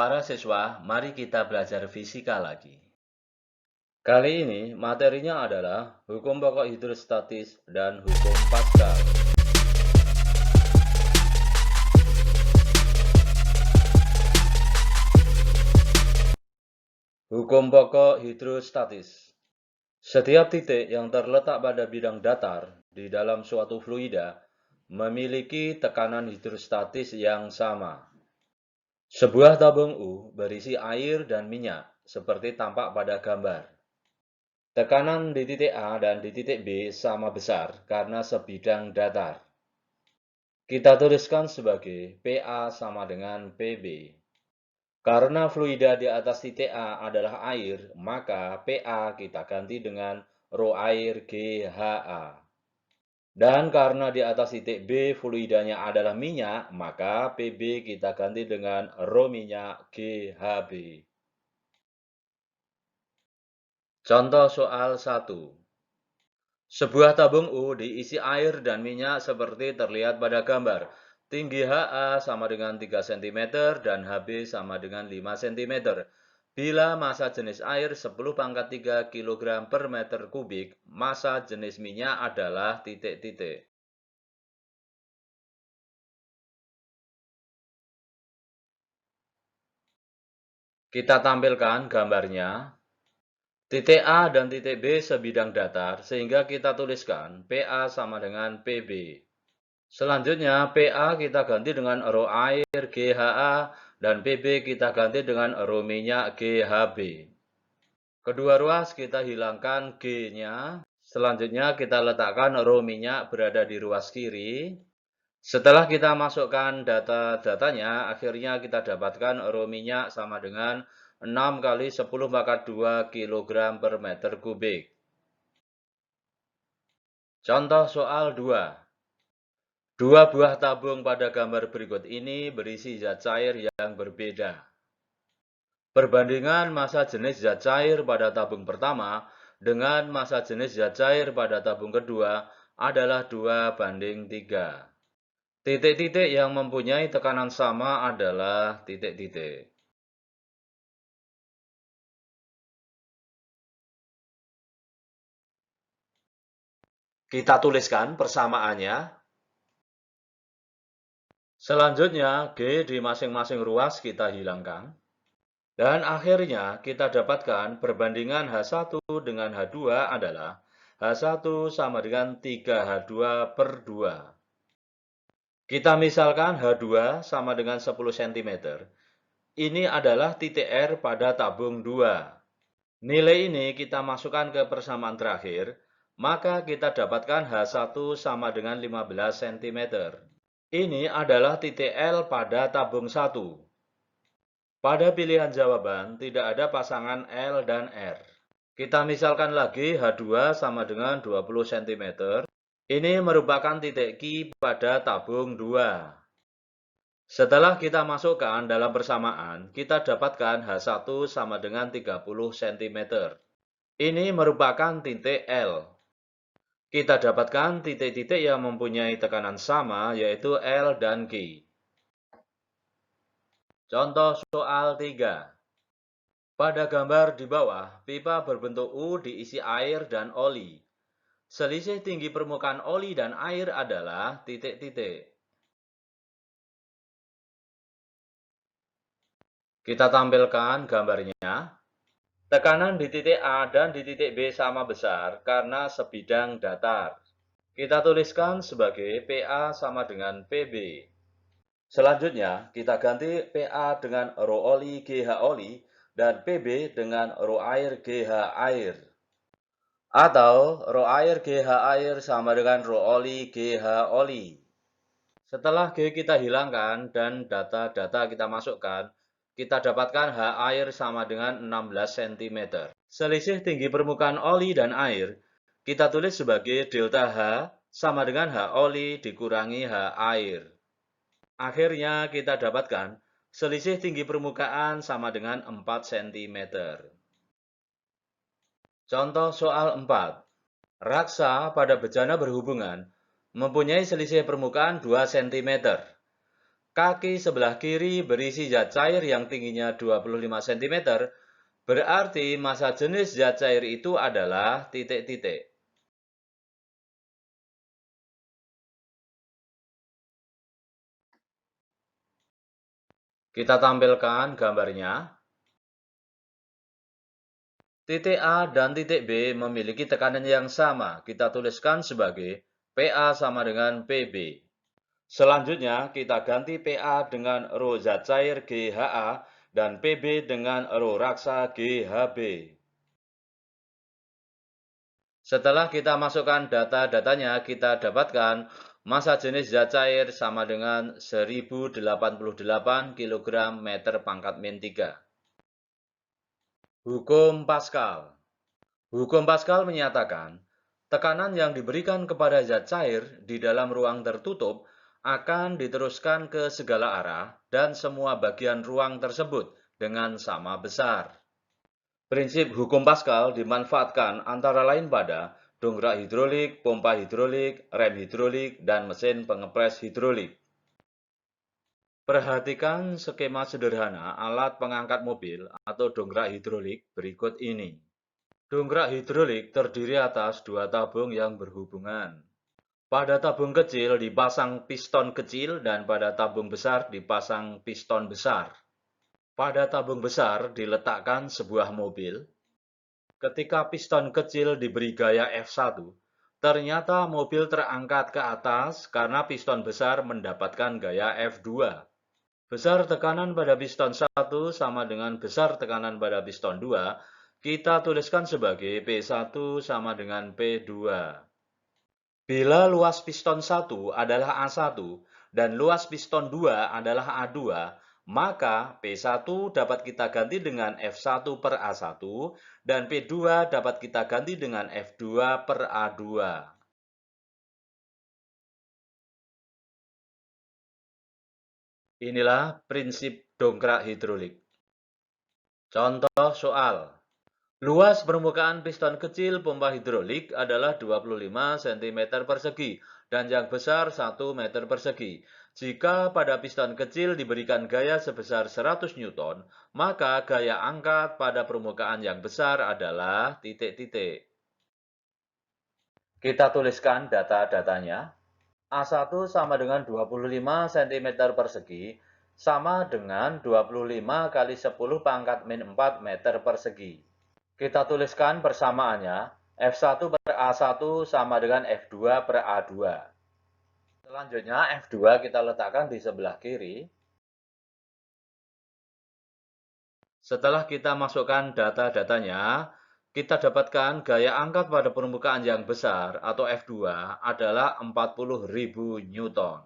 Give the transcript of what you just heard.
Para siswa, mari kita belajar fisika lagi. Kali ini materinya adalah hukum pokok hidrostatis dan hukum Pascal. Hukum pokok hidrostatis. Setiap titik yang terletak pada bidang datar di dalam suatu fluida memiliki tekanan hidrostatis yang sama. Sebuah tabung U berisi air dan minyak, seperti tampak pada gambar. Tekanan di titik A dan di titik B sama besar karena sebidang datar. Kita tuliskan sebagai PA sama dengan PB. Karena fluida di atas titik A adalah air, maka PA kita ganti dengan rho air GHA. Dan karena di atas titik B fluidanya adalah minyak, maka PB kita ganti dengan rho minyak GHB. Contoh soal 1. Sebuah tabung U diisi air dan minyak seperti terlihat pada gambar. Tinggi HA sama dengan 3 cm dan HB sama dengan 5 cm. Bila massa jenis air 10⁻³ kg per meter kubik, massa jenis minyak adalah titik-titik. Kita tampilkan gambarnya. Titik A dan titik B sebidang datar, sehingga kita tuliskan PA sama dengan PB. Selanjutnya, PA kita ganti dengan rho air GHA dan PB kita ganti dengan rho minyak GHB. Kedua ruas kita hilangkan G-nya. Selanjutnya kita letakkan rho minyak berada di ruas kiri. Setelah kita masukkan data-datanya, akhirnya kita dapatkan rho minyak sama dengan 6 kali 10⁻² kg per meter kubik. Contoh soal 2. Dua buah tabung pada gambar berikut ini berisi zat cair yang berbeda. Perbandingan massa jenis zat cair pada tabung pertama dengan massa jenis zat cair pada tabung kedua adalah 2:3. Titik-titik yang mempunyai tekanan sama adalah titik-titik. Kita tuliskan persamaannya. Selanjutnya, G di masing-masing ruas kita hilangkan. Dan akhirnya kita dapatkan perbandingan H1 dengan H2 adalah H1 sama dengan 3H2 per 2. Kita misalkan H2 sama dengan 10 cm. Ini adalah titik R pada tabung 2. Nilai ini kita masukkan ke persamaan terakhir, maka kita dapatkan H1 sama dengan 15 cm. Ini adalah titik L pada tabung 1. Pada pilihan jawaban, tidak ada pasangan L dan R. Kita misalkan lagi H2 sama dengan 20 cm. Ini merupakan titik Q pada tabung 2. Setelah kita masukkan dalam persamaan, kita dapatkan H1 sama dengan 30 cm. Ini merupakan titik L. Kita dapatkan titik-titik yang mempunyai tekanan sama, yaitu L dan Q. Contoh soal 3. Pada gambar di bawah, pipa berbentuk U diisi air dan oli. Selisih tinggi permukaan oli dan air adalah titik-titik. Kita tampilkan gambarnya. Tekanan di titik A dan di titik B sama besar karena sebidang datar. Kita tuliskan sebagai PA sama dengan PB. Selanjutnya, kita ganti PA dengan rho oli GH oli dan PB dengan rho air GH air. Atau rho air GH air sama dengan rho oli GH oli. Setelah G kita hilangkan dan data-data kita masukkan, kita dapatkan H air sama dengan 16 cm. Selisih tinggi permukaan oli dan air kita tulis sebagai delta H sama dengan H oli dikurangi H air. Akhirnya kita dapatkan selisih tinggi permukaan sama dengan 4 cm. Contoh soal 4. Raksa pada bejana berhubungan mempunyai selisih permukaan 2 cm. Kaki sebelah kiri berisi zat cair yang tingginya 25 cm, berarti massa jenis zat cair itu adalah titik-titik. Kita tampilkan gambarnya. Titik A dan titik B memiliki tekanan yang sama. Kita tuliskan sebagai PA sama dengan PB. Selanjutnya, kita ganti PA dengan rho zat cair GHA dan PB dengan rho raksa GHB. Setelah kita masukkan data-datanya, kita dapatkan massa jenis zat cair sama dengan 1088 kg meter pangkat min 3. Hukum Pascal. Hukum Pascal menyatakan, tekanan yang diberikan kepada zat cair di dalam ruang tertutup akan diteruskan ke segala arah dan semua bagian ruang tersebut dengan sama besar. Prinsip hukum Pascal dimanfaatkan antara lain pada dongkrak hidrolik, pompa hidrolik, rem hidrolik, dan mesin pengepres hidrolik. Perhatikan skema sederhana alat pengangkat mobil atau dongkrak hidrolik berikut ini. Dongkrak hidrolik terdiri atas dua tabung yang berhubungan. Pada tabung kecil dipasang piston kecil dan pada tabung besar dipasang piston besar. Pada tabung besar diletakkan sebuah mobil. Ketika piston kecil diberi gaya F1, ternyata mobil terangkat ke atas karena piston besar mendapatkan gaya F2. Besar tekanan pada piston 1 sama dengan besar tekanan pada piston 2, kita tuliskan sebagai P1 sama dengan P2. Bila luas piston 1 adalah A1 dan luas piston 2 adalah A2, maka P1 dapat kita ganti dengan F1 per A1 dan P2 dapat kita ganti dengan F2 per A2. Inilah prinsip dongkrak hidrolik. Contoh soal. Luas permukaan piston kecil pompa hidrolik adalah 25 cm persegi dan yang besar 1 meter persegi. Jika pada piston kecil diberikan gaya sebesar 100 Newton, maka gaya angkat pada permukaan yang besar adalah titik-titik. Kita tuliskan data-datanya. A1 sama dengan 25 cm persegi sama dengan 25 kali 10 pangkat min 4 meter persegi. Kita tuliskan persamaannya, F1 per A1 sama dengan F2 per A2. Selanjutnya F2 kita letakkan di sebelah kiri. Setelah kita masukkan data-datanya, kita dapatkan gaya angkat pada permukaan yang besar atau F2 adalah 40.000 Newton.